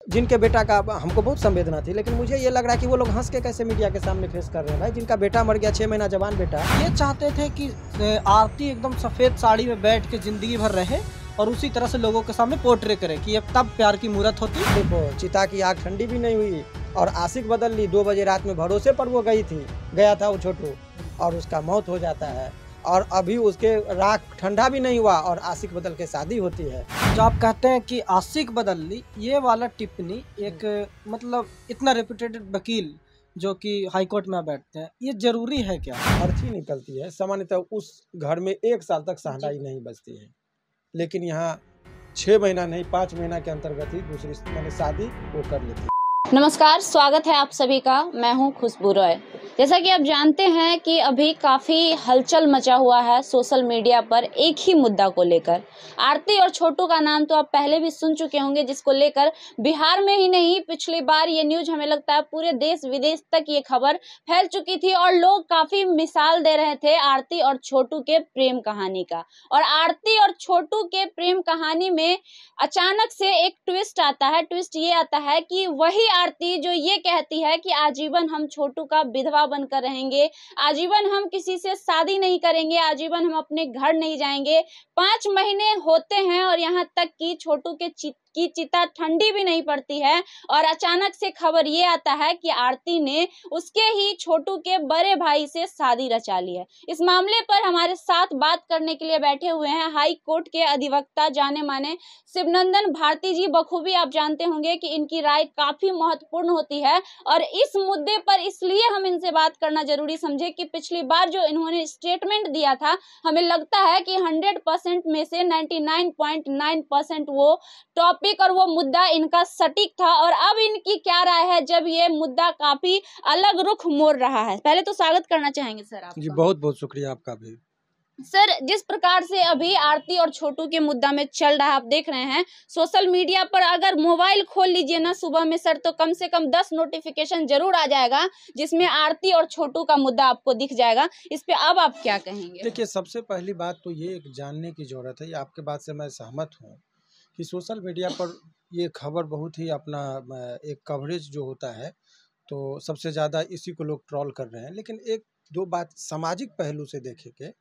जिनके बेटा का हमको बहुत संवेदना थी, लेकिन मुझे ये लग रहा है कि वो लोग हंस के कैसे मीडिया के सामने फेस कर रहे हैं। भाई, जिनका बेटा मर गया, 6 महीना जवान बेटा। ये चाहते थे कि आरती एकदम सफ़ेद साड़ी में बैठ के ज़िंदगी भर रहे और उसी तरह से लोगों के सामने पोर्ट्रे करे कि ये तब प्यार की मूरत होती। देखो, चिता की आग ठंडी भी नहीं हुई और आशिक बदल ली। 2 बजे रात में भरोसे पर वो गया था वो छोटू, और उसका मौत हो जाता है। और अभी उसके राख ठंडा भी नहीं हुआ और आशिक बदल के शादी होती है। जो आप कहते हैं कि आशिक बदल ली, ये वाला टिप्पणी एक मतलब इतना रेपुटेड वकील जो कि हाई कोर्ट में बैठते हैं, ये जरूरी है क्या? अर्थी निकलती है। सामान्यतः उस घर में 1 साल तक शहनाई नहीं बजती है, लेकिन यहाँ 6 महीना नहीं, 5 महीना के अंतर्गत ही दूसरी मैंने शादी वो कर लेती है। नमस्कार, स्वागत है आप सभी का। मैं हूं खुशबू रॉय। जैसा कि आप जानते हैं कि अभी काफ़ी हलचल मचा हुआ है सोशल मीडिया पर एक ही मुद्दा को लेकर। आरती और छोटू का नाम तो आप पहले भी सुन चुके होंगे, जिसको लेकर बिहार में ही नहीं, पिछली बार ये न्यूज़ हमें लगता है पूरे देश विदेश तक ये खबर फैल चुकी थी और लोग काफ़ी मिसाल दे रहे थे आरती और छोटू के प्रेम कहानी का। और आरती और छोटू के प्रेम कहानी में अचानक से एक ट्विस्ट आता है। ट्विस्ट ये आता है कि वही आरती जो ये कहती है कि आजीवन हम छोटू का विधवा बनकर रहेंगे, आजीवन हम किसी से शादी नहीं करेंगे, आजीवन हम अपने घर नहीं जाएंगे। 5 महीने होते हैं और यहाँ तक कि छोटू के की चिता ठंडी भी नहीं पड़ती है और अचानक से खबर ये आता है कि आरती ने उसके ही छोटू के बड़े भाई से शादी रचा ली है। इस मामले पर हमारे साथ बात करने के लिए बैठे हुए हैं हाई कोर्ट के अधिवक्ता जाने माने शिवनंदन भारती जी। बखूबी आप जानते होंगे कि इनकी राय काफी महत्वपूर्ण होती है और इस मुद्दे पर इसलिए हम इनसे बात करना जरूरी समझे कि पिछली बार जो इन्होंने स्टेटमेंट दिया था, हमें लगता है कि 100% में से 99.9% वो टॉपिक और वो मुद्दा इनका सटीक था। और अब इनकी क्या राय है जब ये मुद्दा काफी अलग रुख मोड़ रहा है। पहले तो स्वागत करना चाहेंगे सर आपका। जी, बहुत बहुत शुक्रिया आपका भी। सर, जिस प्रकार से अभी आरती और छोटू के मुद्दा में चल रहा है, आप देख रहे हैं सोशल मीडिया पर, अगर मोबाइल खोल लीजिए ना सुबह में सर, तो कम से कम 10 नोटिफिकेशन जरूर आ जाएगा जिसमें आरती और छोटू का मुद्दा आपको दिख जाएगा। इस पे अब आप क्या कहेंगे? देखिए, सबसे पहली बात तो ये एक जानने की जरूरत है, ये आपके बात से मैं सहमत हूँ कि सोशल मीडिया पर ये खबर बहुत ही अपना एक कवरेज जो होता है, तो सबसे ज़्यादा इसी को लोग ट्रोल कर रहे हैं। लेकिन एक दो बात सामाजिक पहलू से देखेंगे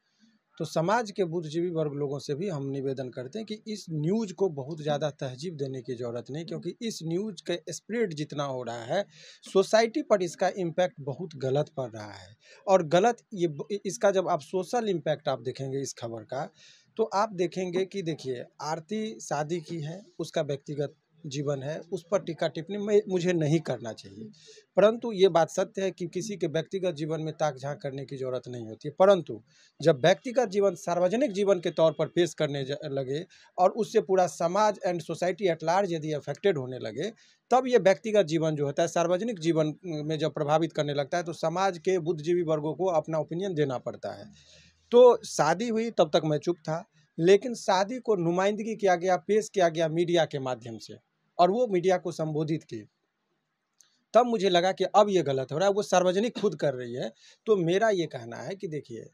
तो समाज के बुद्धिजीवी वर्ग लोगों से भी हम निवेदन करते हैं कि इस न्यूज़ को बहुत ज़्यादा तहजीब देने की ज़रूरत नहीं, क्योंकि इस न्यूज़ के स्प्रेड जितना हो रहा है, सोसाइटी पर इसका इम्पैक्ट बहुत गलत पड़ रहा है। और गलत ये इसका जब आप सोशल इम्पैक्ट आप देखेंगे इस खबर का, तो आप देखेंगे कि देखिए, आरती शादी की है, उसका व्यक्तिगत जीवन है, उस पर टीका टिप्पणी मुझे नहीं करना चाहिए। परंतु ये बात सत्य है कि किसी के व्यक्तिगत जीवन में ताक झांक करने की ज़रूरत नहीं होती है। परंतु जब व्यक्तिगत जीवन सार्वजनिक जीवन के तौर पर पेश करने लगे और उससे पूरा समाज एंड सोसाइटी एट लार्ज यदि अफेक्टेड होने लगे, तब ये व्यक्तिगत जीवन जो होता है सार्वजनिक जीवन में जब प्रभावित करने लगता है, तो समाज के बुद्धिजीवी वर्गों को अपना ओपिनियन देना पड़ता है। तो शादी हुई तब तक मैं चुप था, लेकिन शादी को नुमाइंदगी किया गया, पेश किया गया मीडिया के माध्यम से, और वो मीडिया को संबोधित की, तब मुझे लगा कि अब ये गलत हो रहा है। वो सार्वजनिक खुद कर रही है। तो मेरा ये कहना है कि देखिए,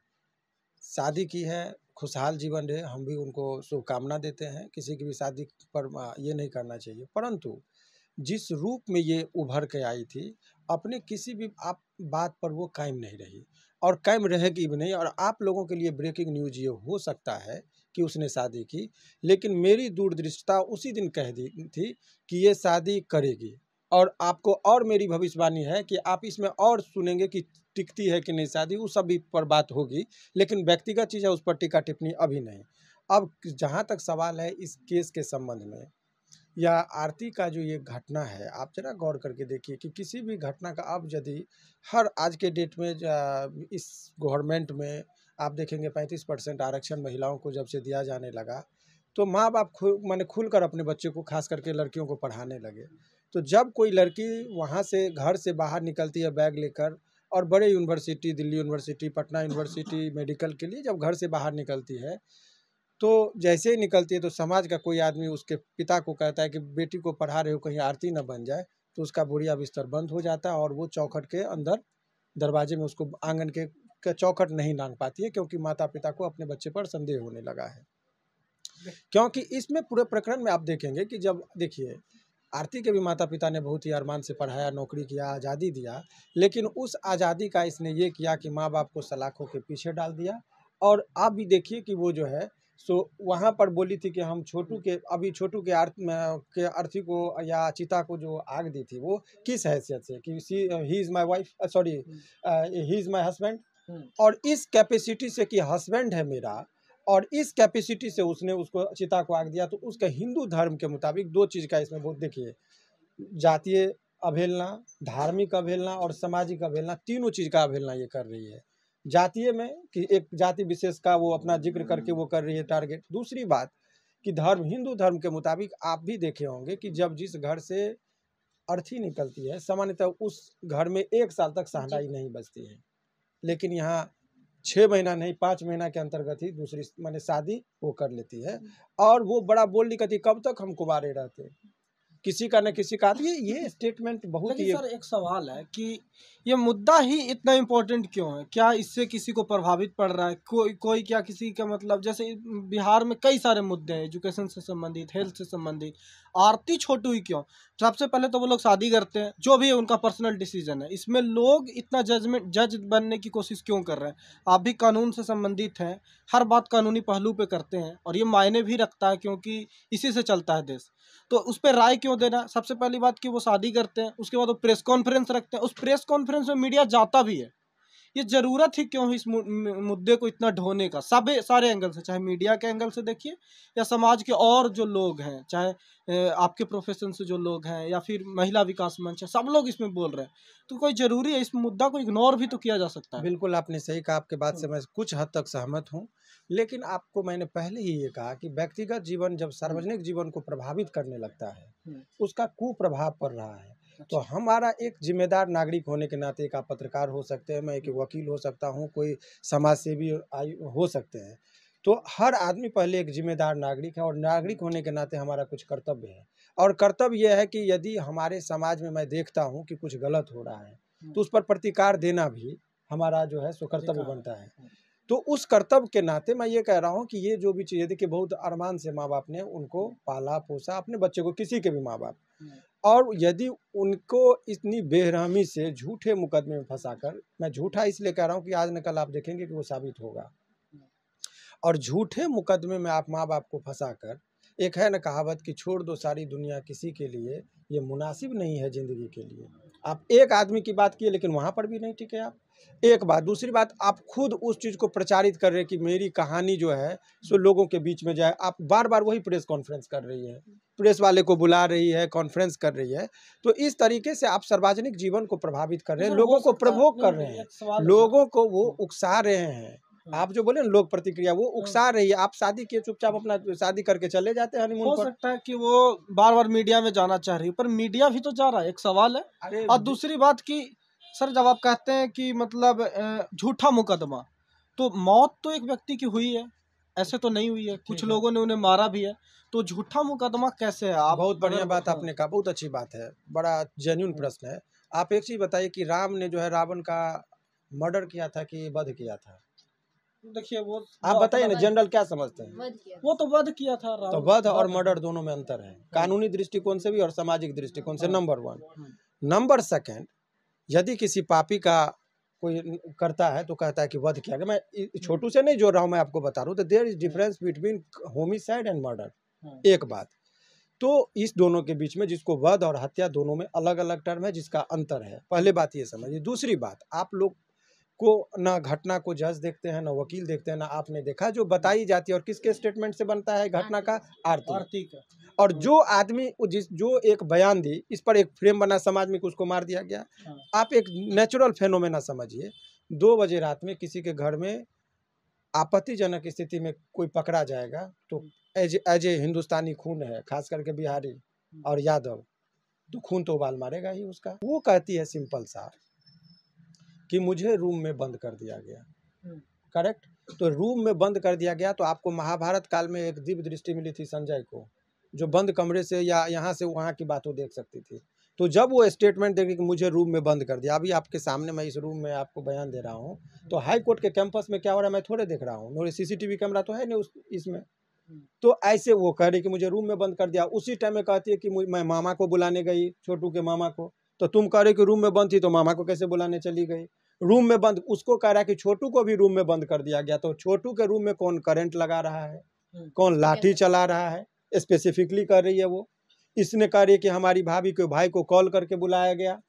शादी की है, खुशहाल जीवन रहे, हम भी उनको शुभकामना देते हैं। किसी की भी शादी पर ये नहीं करना चाहिए, परंतु जिस रूप में ये उभर के आई थी, अपने किसी भी आप बात पर वो कायम नहीं रही और कायम रहेगी भी नहीं। और आप लोगों के लिए ब्रेकिंग न्यूज़ ये हो सकता है कि उसने शादी की, लेकिन मेरी दूरदृष्टता उसी दिन कह दी थी कि ये शादी करेगी। और आपको और मेरी भविष्यवाणी है कि आप इसमें और सुनेंगे कि टिकती है कि नहीं शादी, उस सभी पर बात होगी, लेकिन व्यक्तिगत चीज़ है, उस पर टीका टिप्पणी अभी नहीं। अब जहाँ तक सवाल है इस केस के संबंध में या आरती का जो ये घटना है, आप जरा गौर करके देखिए कि किसी भी घटना का अब यदि हर आज के डेट में इस गवर्नमेंट में आप देखेंगे 35% आरक्षण महिलाओं को जब से दिया जाने लगा, तो माँ बाप माने खुलकर अपने बच्चे को, खास करके लड़कियों को पढ़ाने लगे। तो जब कोई लड़की वहाँ से घर से बाहर निकलती है बैग लेकर और बड़े university, Delhi university, Patna university, medical के लिए जब घर से बाहर निकलती है, तो जैसे ही निकलती है तो समाज का कोई आदमी उसके पिता को कहता है कि बेटी को पढ़ा रहे हो, कहीं आरती न बन जाए, तो उसका बोरिया बिस्तर बंद हो जाता है और वो चौखट के अंदर दरवाजे में, उसको आंगन के चौखट नहीं लांघ पाती है, क्योंकि माता पिता को अपने बच्चे पर संदेह होने लगा है। क्योंकि इसमें पूरे प्रकरण में आप देखेंगे कि जब देखिए, आरती के भी माता पिता ने बहुत ही अरमान से पढ़ाया, नौकरी किया, आज़ादी दिया, लेकिन उस आज़ादी का इसने ये किया कि माँ बाप को सलाखों के पीछे डाल दिया। और आप भी देखिए कि वो जो है सो वहाँ पर बोली थी कि हम छोटू के अर्थी को या चिता को जो आग दी थी वो किस हैसियत से कि he is my wife, sorry he is my husband, और इस कैपेसिटी से कि हस्बैंड है मेरा, और इस कैपेसिटी से उसने उसको चिता को आग दिया। तो उसका हिंदू धर्म के मुताबिक दो चीज़ का इसमें बहुत देखिए, जातीय अवहेलना, धार्मिक अवहेलना और सामाजिक अवहेलना, तीनों चीज़ का अवहेलना ये कर रही है। जातीय में कि एक जाति विशेष का वो अपना जिक्र करके वो कर रही है टारगेट। दूसरी बात कि धर्म, हिंदू धर्म के मुताबिक आप भी देखे होंगे कि जब जिस घर से अर्थी निकलती है सामान्यतः उस घर में 1 साल तक शहनाई नहीं बजती है, लेकिन यहाँ 6 महीना नहीं 5 महीना के अंतर्गत ही दूसरी माने शादी वो कर लेती है। और वो बड़ा बोल्ड कहती है, कब तक हम कुंवारे रहते, किसी का न किसी का। ये स्टेटमेंट बहुत ही। लेकिन सर एक सवाल है कि ये मुद्दा ही इतना इम्पोर्टेंट क्यों है? क्या इससे किसी को प्रभावित पड़ रहा है? कोई क्या किसी का मतलब, जैसे बिहार में कई सारे मुद्दे हैं, एजुकेशन से संबंधित, हेल्थ से संबंधित, आरती छोटू ही क्यों? सबसे पहले तो वो लोग शादी करते हैं, जो भी है उनका पर्सनल डिसीजन है। इसमें लोग इतना जज बनने की कोशिश क्यों कर रहे हैं? आप भी कानून से संबंधित हैं, हर बात कानूनी पहलू पे करते हैं और ये मायने भी रखता है क्योंकि इसी से चलता है देश। तो उस पर राय क्यों देना? सबसे पहली बात कि वो शादी करते हैं, उसके बाद वो प्रेस कॉन्फ्रेंस रखते हैं, उस प्रेस कॉन्फ्रेंस में मीडिया जाता भी है। ये जरूरत ही क्यों है इस मुद्दे को इतना ढोने का? सारे एंगल से, चाहे मीडिया के एंगल से देखिए या समाज के और जो लोग हैं, चाहे आपके प्रोफेशन से जो लोग हैं या फिर महिला विकास मंच है, सब लोग इसमें बोल रहे हैं। तो कोई जरूरी है? इस मुद्दा को इग्नोर भी तो किया जा सकता है। बिल्कुल आपने सही कहा, आपके बात से मैं कुछ हद तक सहमत हूँ, लेकिन आपको मैंने पहले ही ये कहा कि व्यक्तिगत जीवन जब सार्वजनिक जीवन को प्रभावित करने लगता है, उसका कुप्रभाव पड़ रहा है। तो हमारा एक जिम्मेदार नागरिक होने के नाते, एक आप पत्रकार हो सकते हैं, मैं एक वकील हो सकता हूँ, कोई समाज सेवी हो सकते हैं, तो हर आदमी पहले एक जिम्मेदार नागरिक है और नागरिक होने के नाते हमारा कुछ कर्तव्य है। और कर्तव्य यह है कि यदि हमारे समाज में मैं देखता हूँ कि कुछ गलत हो रहा है तो उस पर प्रतिकार देना भी हमारा जो है सो कर्तव्य बनता है। तो उस कर्तव्य के नाते मैं ये कह रहा हूँ कि ये जो भी चीज़ें देखिए, बहुत अरमान से माँ बाप ने उनको पाला पोसा, अपने बच्चे को, किसी के भी माँ बाप, और यदि उनको इतनी बेरहमी से झूठे मुकदमे में फंसाकर, मैं झूठा इसलिए कह रहा हूँ कि आज न कल आप देखेंगे कि वो साबित होगा, और झूठे मुकदमे में आप माँ बाप को फंसाकर, एक है न कहावत कि छोड़ दो सारी दुनिया किसी के लिए, ये मुनासिब नहीं है ज़िंदगी के लिए। आप एक आदमी की बात किए लेकिन वहाँ पर भी नहीं टिके आप, एक बात। दूसरी बात, आप खुद उस चीज़ को प्रचारित कर रहे हैं कि मेरी कहानी जो है सो लोगों के बीच में जाए। आप बार बार वही प्रेस कॉन्फ्रेंस कर रही है, प्रेस वाले को बुला रही है, कॉन्फ्रेंस कर रही है। तो इस तरीके से आप सार्वजनिक जीवन को प्रभावित कर रहे हैं, लोगों को प्रवोक कर रहे हैं, लोगों को वो उकसा रहे हैं। आप जो बोले लोक प्रतिक्रिया, वो उकसा रही है। आप शादी किए, चुपचाप अपना शादी करके चले जाते हैं हनीमून पर। हो सकता है कि वो बार बार मीडिया में जाना चाह रही है, पर मीडिया भी तो जा रहा है, एक सवाल है। और दूसरी बात कि सर जब आप कहते हैं कि मतलब झूठा मुकदमा, तो मौत तो एक व्यक्ति की हुई है, ऐसे तो नहीं हुई है, कुछ लोगों ने उन्हें मारा भी है, तो झूठा मुकदमा कैसे है? आप बहुत बढ़िया बात आपने कहा, बहुत अच्छी बात है, बड़ा जेन्युइन प्रश्न है। आप एक चीज बताइए कि राम ने जो है रावण का मर्डर किया था कि वध किया था? देखिए वो आप बताइए ना, जनरल क्या समझते हैं? वो तो वध किया था। तो वध और मर्डर दोनों में अंतर है, कानूनी दृष्टिकोण से भी और सामाजिक दृष्टिकोण से। नंबर 1। नंबर 2, यदि किसी पापी का कोई करता है तो कहता है कि वध किया गया। मैं छोटू से नहीं जोड़ रहा हूँ, मैं आपको बता रहा हूँ। तो there is difference between homicide and murder, एक बात। तो इस दोनों के बीच में, जिसको वध और हत्या, दोनों में अलग अलग टर्म है, जिसका अंतर है। पहले बात ये समझिए। दूसरी बात, आप लोग को ना घटना को जज देखते हैं, ना वकील देखते हैं, ना आपने देखा जो बताई जाती है। और किसके स्टेटमेंट से बनता है घटना का? आरती का। और जो आदमी जो एक बयान दी, इस पर एक फ्रेम बना समाज में कि उसको मार दिया गया। आप एक नेचुरल फेनोमेना समझिए, 2 बजे रात में किसी के घर में आपत्तिजनक स्थिति में कोई पकड़ा जाएगा तो एज ए हिंदुस्तानी खून है, खास करके बिहारी और यादव, तो खून तो उबाल मारेगा ही उसका। वो कहती है सिंपल सा कि मुझे रूम में बंद कर दिया गया। करेक्ट? तो रूम में बंद कर दिया गया, तो आपको महाभारत काल में एक दिव्य दृष्टि मिली थी संजय को, जो बंद कमरे से या यहाँ से वहाँ की बातों देख सकती थी। तो जब वो स्टेटमेंट देगी कि मुझे रूम में बंद कर दिया, अभी आपके सामने मैं इस रूम में आपको बयान दे रहा हूँ, तो हाई कोर्ट के कैंपस में क्या हो रहा है मैं थोड़े देख रहा हूँ, मेरे CCTV कैमरा तो है नहीं इसमें। तो ऐसे वो कह रही कि मुझे रूम में बंद कर दिया। उसी टाइम में कहती है कि मैं मामा को बुलाने गई, छोटू के मामा को। तो तुम कह रहे कि रूम में बंद थी, तो मामा को कैसे बुलाने चली गई? रूम में बंद, उसको कह रहा है कि छोटू को भी रूम में बंद कर दिया गया। तो छोटू के रूम में कौन करंट लगा रहा है, कौन लाठी चला रहा है, स्पेसिफिकली कर रही है वो। इसने कह रही है कि हमारी भाभी के भाई को कॉल करके बुलाया गया।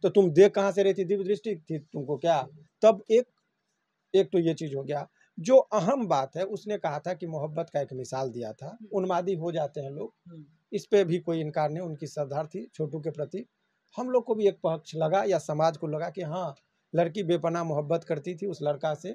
तो तुम देख कहाँ से रही थी? दिव्य दृष्टि थी तुमको क्या? तब एक तो ये चीज हो गया। जो अहम बात है, उसने कहा था कि मोहब्बत का एक मिसाल दिया था। उन्मादी हो जाते हैं लोग, इस पे भी कोई इनकार नहीं। उनकी श्रद्धा थी छोटू के प्रति। हम लोग को भी एक पक्ष लगा या समाज को लगा कि हाँ, लड़की बेपनाह मोहब्बत करती थी उस लड़का से।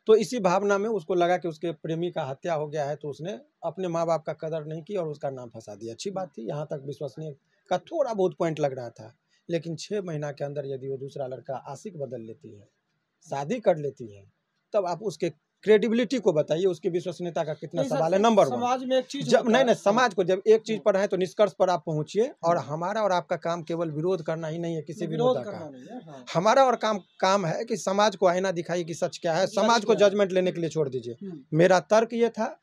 तो इसी भावना में उसको लगा कि उसके प्रेमी का हत्या हो गया है, तो उसने अपने माँ बाप का कदर नहीं की और उसका नाम फंसा दिया। अच्छी बात थी, यहाँ तक विश्वसनीय का थोड़ा बहुत पॉइंट लग रहा था। लेकिन 6 महीना के अंदर यदि वो दूसरा लड़का आशिक बदल लेती है, शादी कर लेती है, तब आप उसके क्रेडिबिलिटी को बताइए, उसकी विश्वसनीयता का कितना सवाल है। नंबर 1, समाज में एक चीज जब नहीं समाज को जब एक चीज पर है तो निष्कर्ष पर आप पहुंचिए। और हमारा और आपका काम केवल विरोध करना ही नहीं है किसी भी मुद्दा का। हमारा और काम है कि समाज को आईना दिखाइए कि सच क्या है। समाज को जजमेंट लेने के लिए छोड़ दीजिए। मेरा तर्क ये था,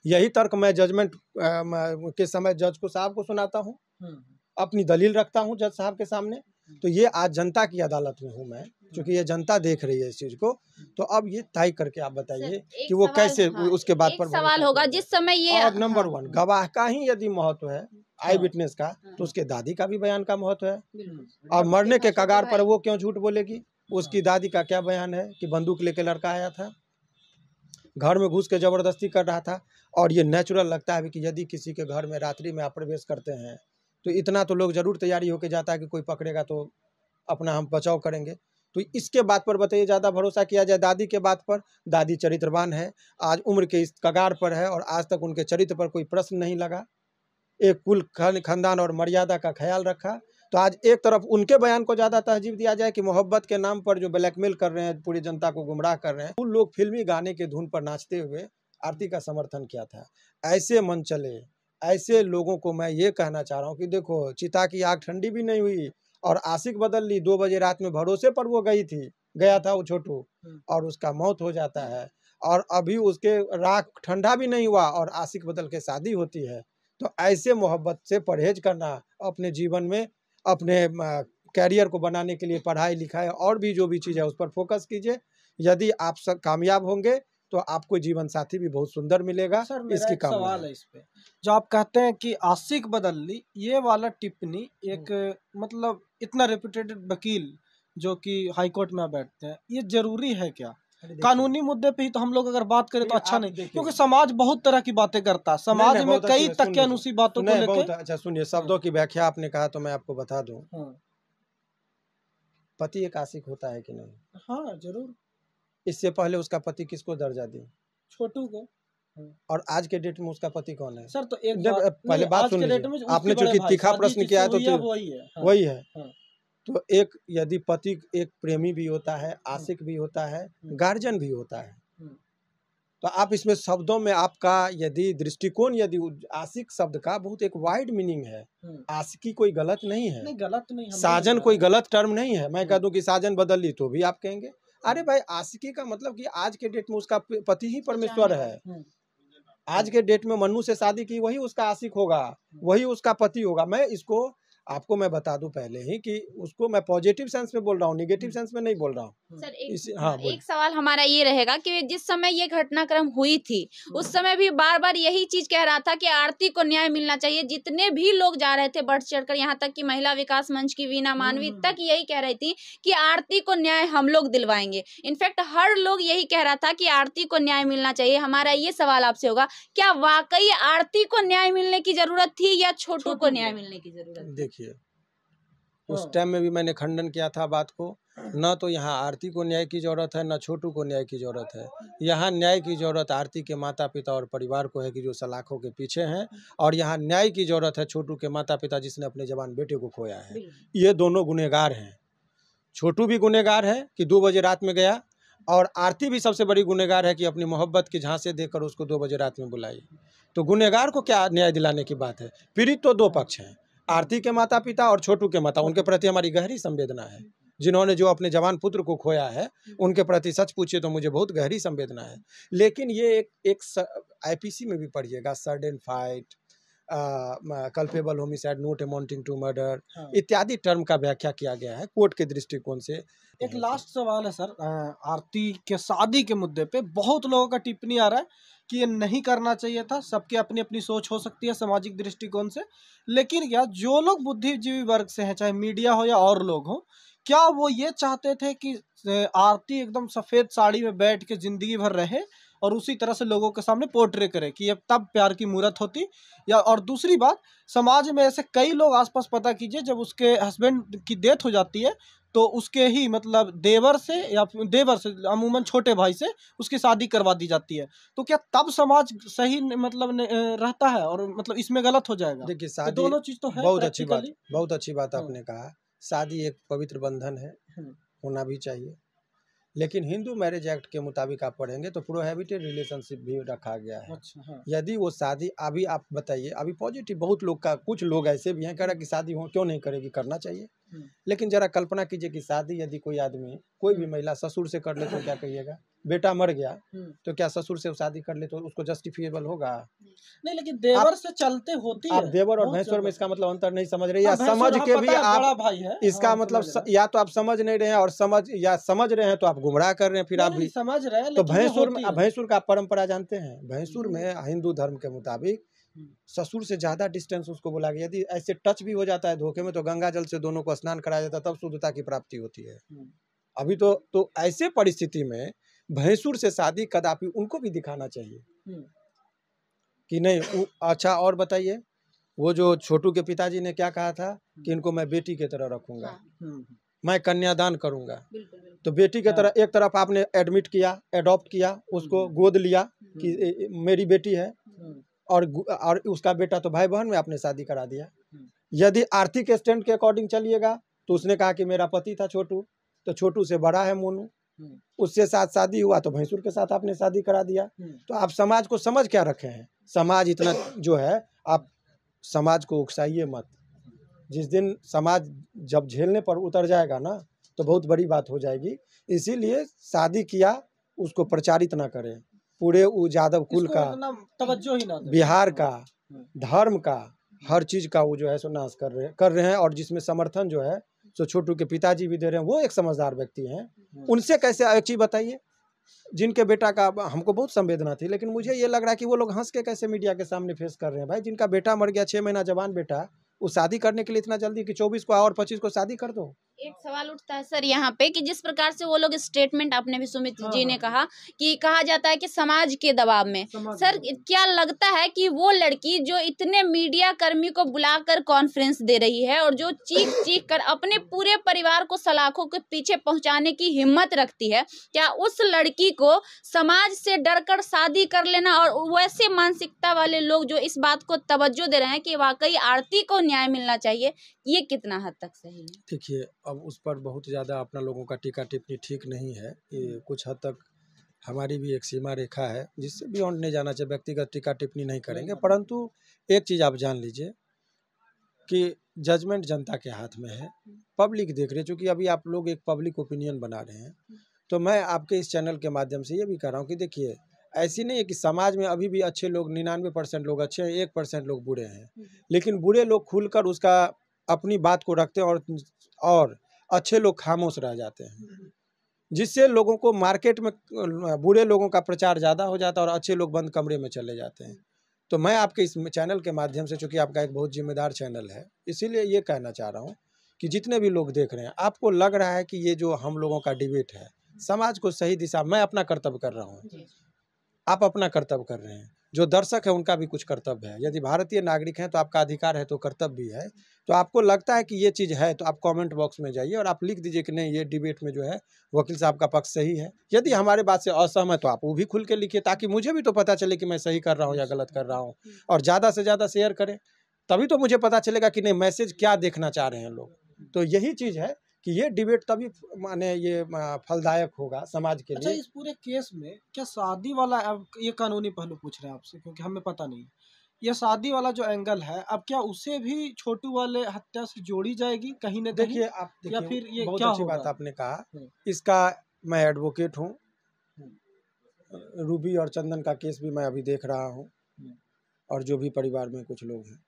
यही तर्क मैं जजमेंट के समय जज को साहब को सुनाता हूँ, अपनी दलील रखता हूँ जज साहब के सामने। तो ये आज जनता की अदालत में हूँ मैं, क्योंकि ये जनता देख रही है इस चीज को। तो अब ये तय करके आप बताइए कि वो कैसे उसके बाद पर सवाल होगा जिस समय ये। और नंबर 1, गवाह का ही यदि महत्व है, आई विटनेस का, तो उसके दादी का भी बयान का महत्व है। और मरने के कगार पर वो क्यों झूठ बोलेगी? उसकी दादी का क्या बयान है कि बंदूक लेके लड़का आया था, घर में घुस के जबरदस्ती कर रहा था। और ये नेचुरल लगता है कि यदि किसी के घर में रात्रि में आप प्रवेश करते हैं तो इतना तो लोग जरूर तैयारी होके जाता है कि कोई पकड़ेगा तो अपना हम बचाव करेंगे। तो इसके बात पर बताइए, ज़्यादा भरोसा किया जाए दादी के बात पर? दादी चरित्रवान है, आज उम्र के इस कगार पर है और आज तक उनके चरित्र पर कोई प्रश्न नहीं लगा। एक कुल खानदान और मर्यादा का ख्याल रखा। तो आज एक तरफ उनके बयान को ज़्यादा तरजीह दिया जाए कि मोहब्बत के नाम पर जो ब्लैकमेल कर रहे हैं, पूरी जनता को गुमराह कर रहे हैं। उन लोग फिल्मी गाने के धुन पर नाचते हुए आरती का समर्थन किया था। ऐसे मन चले, ऐसे लोगों को मैं ये कहना चाह रहा हूँ कि देखो, चिता की आग ठंडी भी नहीं हुई और आशिक बदल ली। 2 बजे रात में भरोसे पर वो गया था वो छोटू, और उसका मौत हो जाता है। और अभी उसके राख ठंडा भी नहीं हुआ और आशिक बदल के शादी होती है। तो ऐसे मोहब्बत से परहेज करना, अपने जीवन में अपने कैरियर को बनाने के लिए पढ़ाई लिखाई और भी जो भी चीज़ है उस पर फोकस कीजिए। यदि आप सब कामयाब होंगे तो आपको जीवन साथी भी बहुत सुंदर मिलेगा। सर, मेरा इसकी एक सवाल है इस पे, जो आप कहते हैं कि आशिक बदल ली, ये वाला टिप्पणी एक मतलब इतना रेपुटेड वकील जो कि हाई कोर्ट में बैठते हैं, ये जरूरी है क्या? कानूनी मुद्दे पे ही तो हम लोग अगर बात करें तो अच्छा नहीं, क्योंकि समाज बहुत तरह की बातें करता है। समाज में कई तकियानुसी बातों को लेकर। अच्छा सुनिए, शब्दों की व्याख्या आपने कहा तो मैं आपको बता दूं, पति एक आशिक होता है कि नहीं? हाँ जरूर। इससे पहले उसका पति किसको दर्जा दी? छोटू को। और आज के डेट में उसका पति कौन है? सर तो एक पहले बात सुन लीजिए, आपने चूंकि तीखा प्रश्न किया है तो वही है। तो एक यदि पति एक प्रेमी भी होता है, आशिक भी होता है, गार्जियन भी होता है। तो आप इसमें शब्दों में आपका यदि दृष्टिकोण, यदि आशिक शब्द का बहुत एक वाइड मीनिंग है। आशिकी कोई गलत नहीं है, गलत नहीं, साजन कोई गलत टर्म नहीं है। मैं कह दूं कि साजन बदल ली तो भी आप कहेंगे अरे भाई, आशिकी का मतलब कि आज के डेट में उसका पति ही परमेश्वर है। आज के डेट में मन्नू से शादी की, वही उसका आशिक होगा, वही उसका पति होगा। मैं इसको आपको मैं बता दूं पहले ही कि उसको मैं पॉजिटिव सेंस में बोल रहा हूँ, नेगेटिव सेंस में नहीं बोल रहा हूँ। सर एक सवाल हमारा ये रहेगा कि जिस समय ये घटनाक्रम हुई थी उस समय भी बार बार यही चीज कह रहा था कि आरती को न्याय मिलना चाहिए। जितने भी लोग जा रहे थे बढ़ चढ़कर, यहाँ तक कि महिला विकास मंच की वीना मानवी तक यही कह रही थी कि आरती को न्याय हम लोग दिलवाएंगे। इनफैक्ट हर लोग यही कह रहा था कि आरती को न्याय मिलना चाहिए। हमारा ये सवाल आपसे होगा, क्या वाकई आरती को न्याय मिलने की जरूरत थी या छोटू को न्याय मिलने की जरूरत? देखिए, उस टाइम में भी मैंने खंडन किया था बात को। न तो यहाँ आरती को न्याय की जरूरत है, न छोटू को न्याय की जरूरत है। यहाँ न्याय की जरूरत आरती के माता पिता और परिवार को है कि जो सलाखों के पीछे हैं, और यहाँ न्याय की जरूरत है छोटू के माता पिता जिसने अपने जवान बेटे को खोया है। ये दोनों गुनहगार हैं। छोटू भी गुनहगार है कि 2 बजे रात में गया, और आरती भी सबसे बड़ी गुनहगार है कि अपनी मोहब्बत की झांसे देकर उसको 2 बजे रात में बुलाई। तो गुनहगार को क्या न्याय दिलाने की बात है? पीड़ित तो 2 पक्ष हैं, आरती के माता पिता और छोटू के माता। उनके प्रति हमारी गहरी संवेदना है। जिन्होंने जो अपने जवान पुत्र को खोया है, उनके प्रति सच पूछिए तो मुझे बहुत गहरी संवेदना है। लेकिन ये एक आईपीसी में भी पढ़िएगा, sudden fight, culpable homicide not amounting to murder इत्यादि टर्म का व्याख्या किया गया है कोर्ट के दृष्टिकोण से। एक लास्ट सवाल है सर, आरती के शादी के मुद्दे पे बहुत लोगों का टिप्पणी आ रहा है कि ये नहीं करना चाहिए था। सबकी अपनी अपनी सोच हो सकती है सामाजिक दृष्टिकोण से, लेकिन क्या जो लोग बुद्धिजीवी वर्ग से हैं, चाहे मीडिया हो या और लोग हो, क्या वो ये चाहते थे कि आरती एकदम सफ़ेद साड़ी में बैठ के जिंदगी भर रहे और उसी तरह से लोगों के सामने पोर्ट्रे करे कि ये तब प्यार की मूर्त होती? या और दूसरी बात, समाज में ऐसे कई लोग आसपास, पता कीजिए, जब उसके हस्बैंड की डेथ हो जाती है तो उसके ही मतलब देवर से या देवर से अमूमन छोटे भाई से उसकी शादी करवा दी जाती है। तो क्या तब समाज सही मतलब रहता है और मतलब इसमें गलत हो जाएगा? देखिए, तो शादी दोनों चीज तो है बहुत अच्छी बात, practically। बहुत अच्छी बात हाँ। आपने कहा। शादी एक पवित्र बंधन है, होना भी चाहिए। लेकिन हिंदू मैरिज एक्ट के मुताबिक आप पढ़ेंगे तो प्रोहिबिटेड रिलेशनशिप भी रखा गया है। अच्छा, हाँ। यदि वो शादी, अभी आप बताइए, अभी पॉजिटिव बहुत लोग का, कुछ लोग ऐसे भी हैं कह रहा कि शादी हो क्यों नहीं करेगी, करना चाहिए। लेकिन जरा कल्पना कीजिए कि शादी यदि कोई आदमी, कोई भी महिला ससुर से कर ले तो क्या कहिएगा? बेटा मर गया तो क्या ससुर से शादी कर ले तो उसको जस्टिफिएबल होगा? नहीं, लेकिन देवर से चलते होती आप है। देवर और बहुत भैंसुर में ज्यादा। इसका मतलब अंतर नहीं समझ रहे, या हाँ, भैंसुर, समझ हाँ, के पता भी है, बड़ा आप भाई है। इसका हाँ, मतलब समझ रहे या तो आप समझ नहीं रहे हैं, और समझ रहे हैं तो आप गुमराह कर रहे हैं फिर हैं। आप नहीं, भी। नहीं, समझ रहे हैं, तो लेकिन ये होती है। भैंसुर का परंपरा जानते हैं? भैंसुर में हिंदू धर्म के मुताबिक ससुर से ज्यादा डिस्टेंस उसको बोला गया। यदि ऐसे टच भी हो जाता है धोखे में तो गंगा जल से दोनों को स्नान कराया जाता है, तब शुद्धता की प्राप्ति होती है। अभी तो ऐसे परिस्थिति में भैंसुर से शादी कदापि उनको भी दिखाना चाहिए कि नहीं। अच्छा, और बताइए, वो जो छोटू के पिताजी ने क्या कहा था कि इनको मैं बेटी की तरह रखूंगा, मैं कन्यादान करूंगा। तो बेटी की तरह एक तरफ आपने एडमिट किया, एडॉप्ट किया, उसको गोद लिया कि मेरी बेटी है, और उसका बेटा तो भाई बहन में आपने शादी करा दिया। यदि आर्थिक स्टैंड के अकॉर्डिंग चलिएगा तो उसने कहा कि मेरा पति था छोटू, तो छोटू से बड़ा है मोनू, उससे साथ शादी हुआ तो भैंसुर के साथ आपने शादी करा दिया। तो आप समाज को समझ क्या रखे हैं? समाज इतना जो है, आप समाज को उकसाइए मत। जिस दिन समाज जब झेलने पर उतर जाएगा ना तो बहुत बड़ी बात हो जाएगी। इसीलिए शादी किया उसको प्रचारित ना करें, पूरे यादव कुल का, तवज्जो ही ना दें। बिहार का, धर्म का, हर चीज का वो जो है सो नाश कर रहे हैं। और जिसमें समर्थन जो है सो छोटू के पिताजी भी दे रहे हैं, वो एक समझदार व्यक्ति हैं। उनसे कैसे, एक चीज बताइए, जिनके बेटा का हमको बहुत संवेदना थी, लेकिन मुझे ये लग रहा है कि वो लोग हंस के कैसे मीडिया के सामने फेस कर रहे हैं। भाई, जिनका बेटा मर गया, 6 महीना जवान बेटा, वो शादी करने के लिए इतना जल्दी कि 24 को और 25 को शादी कर दो। एक सवाल उठता है सर यहाँ पे कि जिस प्रकार से वो लोग स्टेटमेंट, आपने भी सुमित जी ने कहा कि कहा जाता है कि समाज के दबाव में, सर क्या लगता है कि वो लड़की जो इतने मीडिया कर्मी को बुलाकर कॉन्फ्रेंस दे रही है और जो चीख चीख कर अपने पूरे परिवार को सलाखों के पीछे पहुंचाने की हिम्मत रखती है, क्या उस लड़की को समाज से डरकर शादी कर लेना, और वैसे मानसिकता वाले लोग जो इस बात को तवज्जो दे रहे हैं कि वाकई आरती को न्याय मिलना चाहिए, ये कितना हद तक सही है? देखिए, अब उस पर बहुत ज़्यादा अपना लोगों का टीका टिप्पणी ठीक नहीं है। ये कुछ हद तक हमारी भी एक सीमा रेखा है जिससे बियॉन्ड नहीं जाना चाहिए। व्यक्तिगत टीका टिप्पणी नहीं करेंगे, परंतु एक चीज़ आप जान लीजिए कि जजमेंट जनता के हाथ में है, पब्लिक देख रही है। चूँकि अभी आप लोग एक पब्लिक ओपिनियन बना रहे हैं, तो मैं आपके इस चैनल के माध्यम से ये भी कह रहा हूँ कि देखिए, ऐसी नहीं है कि समाज में अभी भी अच्छे लोग 99% लोग अच्छे हैं, 1% लोग बुरे हैं। लेकिन बुरे लोग खुलकर उसका अपनी बात को रखते हैं और अच्छे लोग खामोश रह जाते हैं, जिससे लोगों को मार्केट में बुरे लोगों का प्रचार ज़्यादा हो जाता है और अच्छे लोग बंद कमरे में चले जाते हैं। तो मैं आपके इस चैनल के माध्यम से, चूँकि आपका एक बहुत जिम्मेदार चैनल है, इसीलिए ये कहना चाह रहा हूँ कि जितने भी लोग देख रहे हैं, आपको लग रहा है कि ये जो हम लोगों का डिबेट है समाज को सही दिशा, मैं अपना कर्तव्य कर रहा हूँ, आप अपना कर्तव्य कर रहे हैं, जो दर्शक है उनका भी कुछ कर्तव्य है। यदि भारतीय नागरिक हैं तो आपका अधिकार है, तो कर्तव्य भी है। तो आपको लगता है कि ये चीज़ है तो आप कमेंट बॉक्स में जाइए और आप लिख दीजिए कि नहीं, ये डिबेट में जो है वकील साहब का पक्ष सही है। यदि हमारे बात से असहमत तो आप वो भी खुल के लिखिए, ताकि मुझे भी तो पता चले कि मैं सही कर रहा हूँ या गलत कर रहा हूँ। और ज़्यादा से ज़्यादा शेयर करें, तभी तो मुझे पता चलेगा कि नहीं, मैसेज क्या देखना चाह रहे हैं लोग। तो यही चीज़ है कि ये डिबेट तभी माने ये फलदायक होगा समाज के लिए। अच्छा, इस पूरे केस में क्या शादी वाला, अब ये कानूनी पहलू पूछ रहे हैं आपसे क्योंकि हमें पता नहीं, ये शादी वाला जो एंगल है, अब क्या उसे भी छोटू वाले हत्या से जोड़ी जाएगी कहीं न कहीं? देखिए आप या देखिए फिर ये बहुत क्या अच्छी बात होगा? आपने कहा। हुँ, इसका मैं एडवोकेट हूँ। हुँ, रूबी और चंदन का केस भी मैं अभी देख रहा हूँ, हुँ, और जो भी परिवार में कुछ लोग हैं।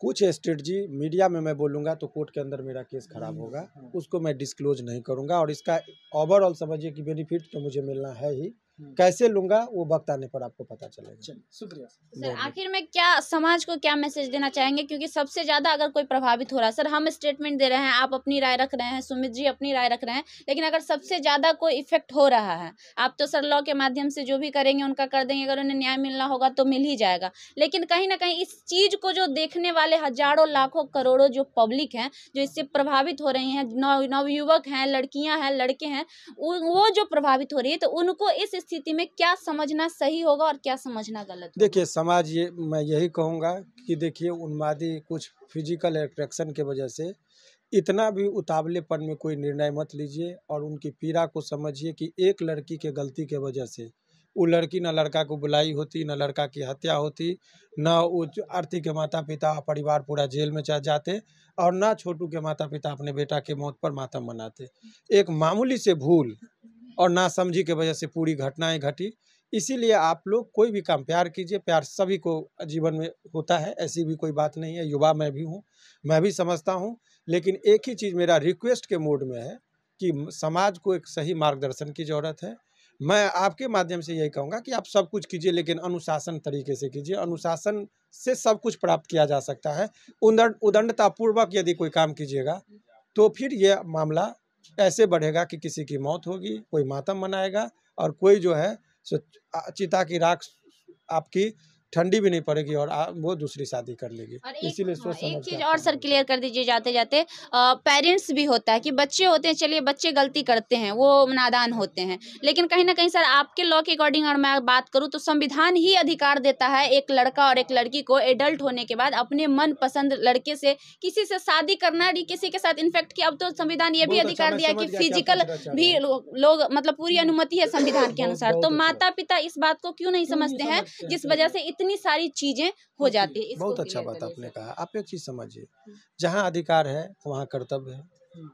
कुछ स्ट्रेटजी मीडिया में मैं बोलूँगा तो कोर्ट के अंदर मेरा केस खराब होगा, हुँ, उसको मैं डिस्क्लोज नहीं करूँगा, और इसका ओवरऑल समझिए कि बेनिफिट तो मुझे मिलना है ही। हुँ। कैसे लूँगा वो वक्त आने पर आपको पता चलेगा। चलिए, शुक्रिया। सर बहुत बहुत आखिर में क्या समाज को क्या मैसेज देना चाहेंगे, क्योंकि सबसे ज्यादा अगर कोई प्रभावित हो रहा है, सर हम स्टेटमेंट दे रहे हैं, आप अपनी राय रख रहे हैं, सुमित जी अपनी राय रख रहे हैं, लेकिन अगर सबसे ज्यादा कोई इफेक्ट हो रहा है, आप तो सर लॉ के माध्यम से जो भी करेंगे उनका कर देंगे, अगर उन्हें न्याय मिलना होगा तो मिल ही जाएगा, लेकिन कहीं ना कहीं इस चीज को जो देखने वाले हजारों लाखों करोड़ों जो पब्लिक हैं, जो इससे प्रभावित हो रही हैं, नवयुवक हैं, लड़कियां हैं, लड़के हैं, वो जो प्रभावित हो रही है, तो उनको इस स्थिति में क्या समझना सही होगा और क्या समझना गलत होगा? देखिए समाज, ये मैं यही कहूँगा कि देखिए उन्मादी कुछ फिजिकल अट्रैक्शन के वजह से इतना भी उतावलेपन में कोई निर्णय मत लीजिए, और उनकी पीड़ा को समझिए कि एक लड़की के गलती के वजह से वो लड़की न लड़का को बुलाई होती, न लड़का की हत्या होती, न वो आरती के माता पिता परिवार पूरा जेल में चले जाते, और न छोटू के माता पिता अपने बेटा के मौत पर मातम मनाते। एक मामूली से भूल और नासमझी की वजह से पूरी घटनाएं घटी। इसीलिए आप लोग कोई भी काम प्यार कीजिए, प्यार सभी को जीवन में होता है, ऐसी भी कोई बात नहीं है। युवा मैं भी हूँ, मैं भी समझता हूँ, लेकिन एक ही चीज़ मेरा रिक्वेस्ट के मोड में है कि समाज को एक सही मार्गदर्शन की ज़रूरत है। मैं आपके माध्यम से यही कहूँगा कि आप सब कुछ कीजिए, लेकिन अनुशासन तरीके से कीजिए। अनुशासन से सब कुछ प्राप्त किया जा सकता है। उदंडतापूर्वक यदि कोई काम कीजिएगा तो फिर ये मामला ऐसे बढ़ेगा कि किसी की मौत होगी, कोई मातम मनाएगा, और कोई जो है सो चिता की राख आपकी ठंडी भी नहीं पड़ेगी, और वो दूसरी शादी कर लेगी। और इसीलिए एक सोच समझ एक के चीज आप और काम सर कीजिए। क्लियर कर दीजिए जाते जाते, पेरेंट्स भी होता है कि बच्चे होते हैं, चलिए बच्चे गलती करते हैं, वो नादान होते हैं, लेकिन कहीं ना कहीं सर आपके लॉ के अकॉर्डिंग अगर मैं बात करूं तो संविधान ही अधिकार देता है एक लड़का और एक लड़की को एडल्ट होने के बाद अपने मन पसंद लड़के से किसी से शादी करना, किसी के साथ इनफेक्ट कि अब तो संविधान ये भी बहुत अच्छा, अधिकार मैं दिया है समझ कि गया कि आप फिजिकल पूछना चाह रहे भी हैं। लोग मतलब पूरी अनुमति है संविधान के बहुत अनुसार, तो बहुत अच्छा, माता पिता इस बात को क्यों नहीं क्यों नहीं समझते हैं, समझते हैं? जिस सही वजह बात से इतनी सारी चीजें हो होती जाती है। है। इसको बहुत अच्छा क्लियर बात करिए आपने सर। कहा। आप एक चीज़ समझिए, जहाँ अधिकार है वहाँ कर्तव्य है। हुँ,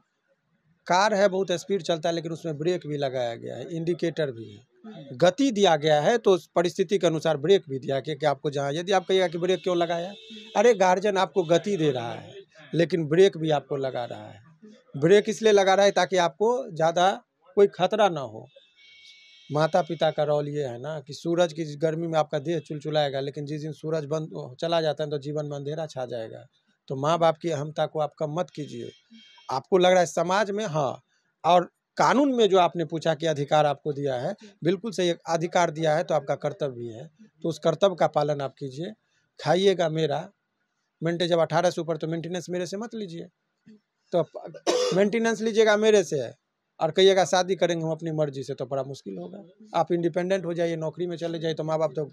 कार है, बहुत स्पीड चलता है, लेकिन उसमें ब्रेक भी लगाया गया है, इंडिकेटर भी है, हुँ, गति दिया गया है, तो उस परिस्थिति के अनुसार ब्रेक भी दिया गया कि आपको जहाँ, यदि आप कहिएगा कि ब्रेक क्यों लगाया, अरे गार्जियन आपको गति दे रहा है, लेकिन ब्रेक भी आपको लगा रहा है। ब्रेक इसलिए लगा रहा है ताकि आपको ज़्यादा कोई खतरा ना हो। माता पिता का रोल ये है ना कि सूरज की गर्मी में आपका देह चुलचुलाएगा, लेकिन जिस दिन सूरज बंद चला जाता है तो जीवन में अंधेरा छा जाएगा। तो माँ बाप की अहमता को आप कम मत कीजिए। आपको लग रहा है समाज में, हाँ, और कानून में जो आपने पूछा कि अधिकार आपको दिया है, बिल्कुल सही अधिकार दिया है, तो आपका कर्तव्य भी है, तो उस कर्तव्य का पालन आप कीजिए। खाइएगा मेरा, मेंटे जब 18 से ऊपर तो मेंटेनेंस मेरे से मत लीजिए, तो मेंटेनेंस लीजिएगा मेरे से है, और कहिएगा शादी करेंगे हम अपनी मर्जी से, तो बड़ा मुश्किल होगा। आप इंडिपेंडेंट हो जाइए, नौकरी में चले जाइए, तो माँ बाप तो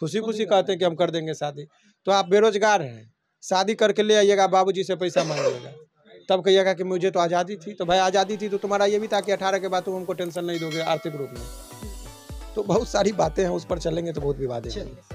खुशी खुशी कहते हैं कि हम कर देंगे शादी। तो आप बेरोजगार हैं, शादी करके ले आइएगा, बाबूजी से पैसा मांगिएगा, तब कहिएगा कि मुझे तो आज़ादी थी। तो भाई आज़ादी थी तो तुम्हारा ये भी था कि 18 के बाद तुम हमको टेंशन नहीं दोगे आर्थिक रूप में। तो बहुत सारी बातें हैं, उस पर चलेंगे तो बहुत विवादें हैं। चलिए।